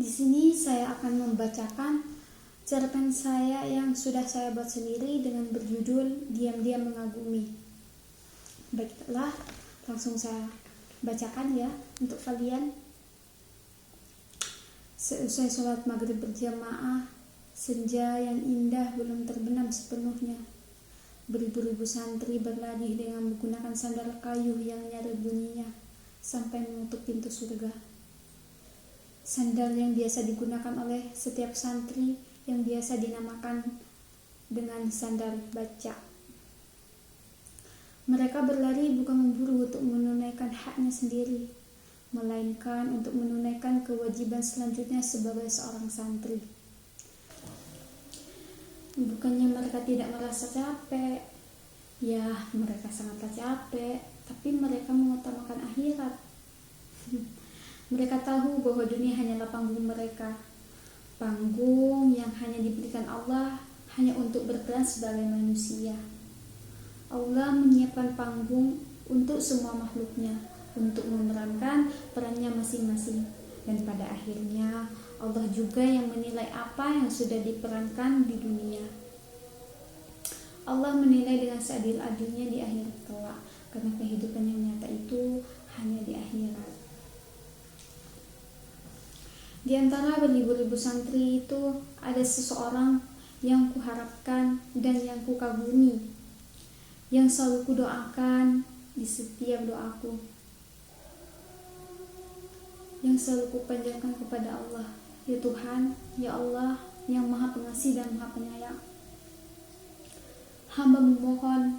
Di sini saya akan membacakan cerpen saya yang sudah saya buat sendiri dengan berjudul Diam-Diam Mengagumi. Baiklah, langsung saya bacakan ya untuk kalian. Seusai sholat maghrib berjamaah, senja yang indah belum terbenam sepenuhnya. Beribu-ribu santri berlari dengan menggunakan sandal kayu yang nyaring bunyinya sampai menutup pintu surga. Sandal yang biasa digunakan oleh setiap santri yang biasa dinamakan dengan sandal baca. Mereka berlari bukan memburu untuk menunaikan haknya sendiri, melainkan untuk menunaikan kewajiban selanjutnya sebagai seorang santri. Bukannya mereka tidak merasa capek, ya mereka sangatlah capek, tapi mereka mengutamakan akhirat. Mereka tahu bahwa dunia hanyalah panggung mereka, panggung yang hanya diberikan Allah hanya untuk berperan sebagai manusia. Allah menyiapkan panggung untuk semua makhluknya, untuk memerankan perannya masing-masing. Dan pada akhirnya Allah juga yang menilai apa yang sudah diperankan di dunia. Allah menilai dengan seadil-adilnya di akhirat kelak, karena kehidupan yang nyata itu hanya di akhirat. Di antara beribu-ribu santri itu ada seseorang yang kuharapkan dan yang kukagumi, yang selalu kudoakan di setiap doaku, yang selalu kupanjatkan kepada Allah. Ya Tuhan, ya Allah yang Maha Pengasih dan Maha Penyayang, hamba memohon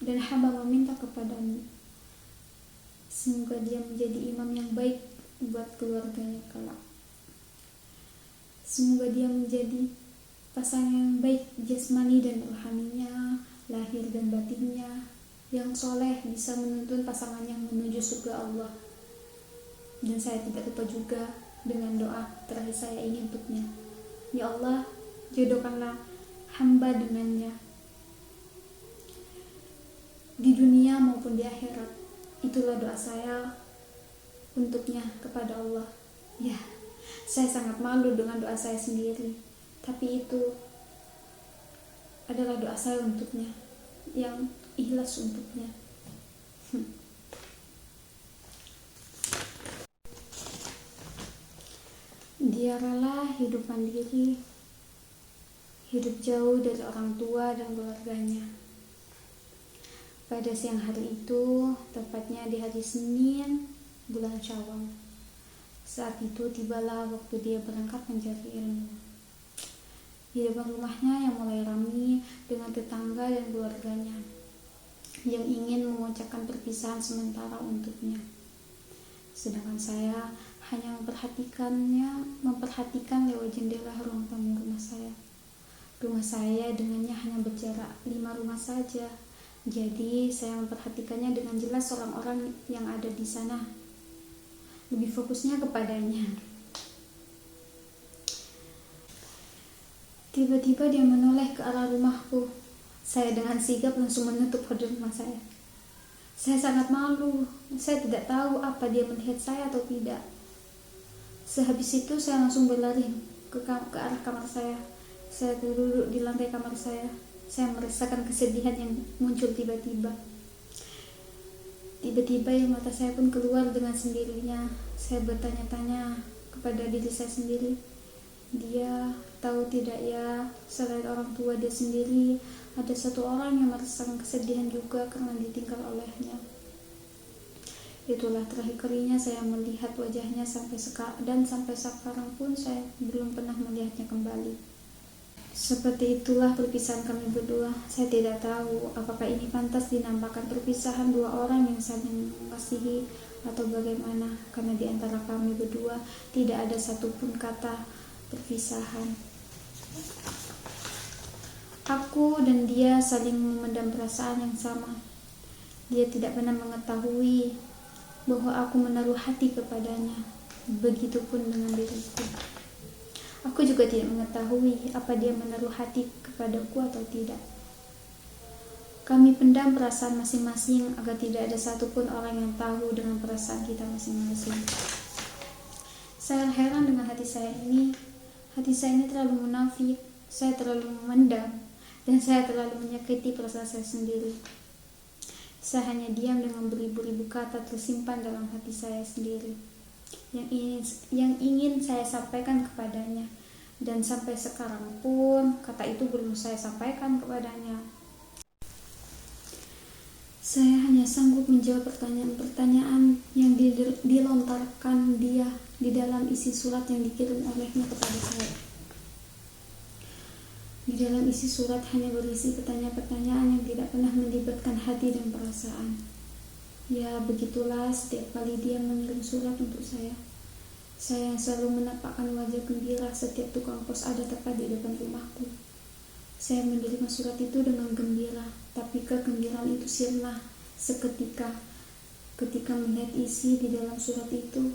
dan hamba meminta kepadamu, semoga dia menjadi imam yang baik buat keluarganya kelak. Semoga dia menjadi pasangan yang baik jasmani dan rohaninya, lahir dan batinnya, yang soleh, bisa menuntun pasangan yang menuju surga Allah. Dan saya tidak lupa juga dengan doa terakhir saya ini untuknya. Ya Allah, jodohkanlah hamba dengannya di dunia maupun di akhirat. Itulah doa saya untuknya kepada Allah. Ya, saya sangat malu dengan doa saya sendiri, tapi itu adalah doa saya untuknya, yang ikhlas untuknya. Dia rela hidup mandiri, hidup jauh dari orang tua dan keluarganya. Pada siang hari itu, tepatnya di hari Senin, bulan Syawal, saat itu tibalah waktu dia berangkat mencari ilmu. Di depan rumahnya yang mulai ramai dengan tetangga dan keluarganya yang ingin mengucapkan perpisahan sementara untuknya. Sedangkan saya hanya memperhatikan lewat jendela ruang tamu rumah saya. Rumah saya dengannya hanya berjarak 5 rumah saja. Jadi saya memperhatikannya dengan jelas orang-orang yang ada di sana. Lebih fokusnya kepadanya. Tiba-tiba dia menoleh ke arah rumahku. Saya dengan sigap langsung menutup hordeng rumah saya. Saya sangat malu. Saya tidak tahu apa dia melihat saya atau tidak. Sehabis itu saya langsung berlari ke arah kamar saya. Saya duduk di lantai kamar saya. Saya merasakan kesedihan yang muncul tiba-tiba. Tiba-tiba yang mata saya pun keluar dengan sendirinya. Saya bertanya-tanya kepada diri saya sendiri. Dia tahu tidak ya, selain orang tua dia sendiri, ada satu orang yang merasakan kesedihan juga karena ditinggal olehnya. Itulah terakhir kalinya saya melihat wajahnya sampai sekarang pun saya belum pernah melihatnya kembali. Seperti itulah perpisahan kami berdua. Saya tidak tahu apakah ini pantas dinamakan perpisahan dua orang yang saling mengasihi atau bagaimana, karena di antara kami berdua tidak ada satupun kata perpisahan. Aku dan dia saling memendam perasaan yang sama. Dia tidak pernah mengetahui bahwa aku menaruh hati kepadanya. Begitupun dengan diriku. Aku juga tidak mengetahui apa dia menaruh hati kepadaku atau tidak. Kami pendam perasaan masing-masing agar tidak ada satupun orang yang tahu dengan perasaan kita masing-masing. Saya heran dengan hati saya ini. Hati saya ini terlalu munafik, saya terlalu memendam, dan saya terlalu menyakiti perasaan saya sendiri. Saya hanya diam dengan beribu-ribu kata tersimpan dalam hati saya sendiri yang ingin saya sampaikan kepadanya, dan sampai sekarang pun kata itu belum saya sampaikan kepadanya. Saya hanya sanggup menjawab pertanyaan-pertanyaan yang dilontarkan dia di dalam isi surat yang dikirim olehnya kepada saya. Di dalam isi surat hanya berisi pertanyaan-pertanyaan yang tidak pernah melibatkan hati dan perasaan. Ya, begitulah setiap kali dia mengirim surat untuk saya. Saya yang selalu menampakkan wajah gembira setiap tukang pos ada tepat di depan rumahku. Saya menerima surat itu dengan gembira, tapi kegembiraan itu sirna seketika ketika melihat isi di dalam surat itu,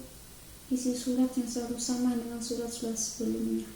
isi surat yang selalu sama dengan surat-surat sebelumnya.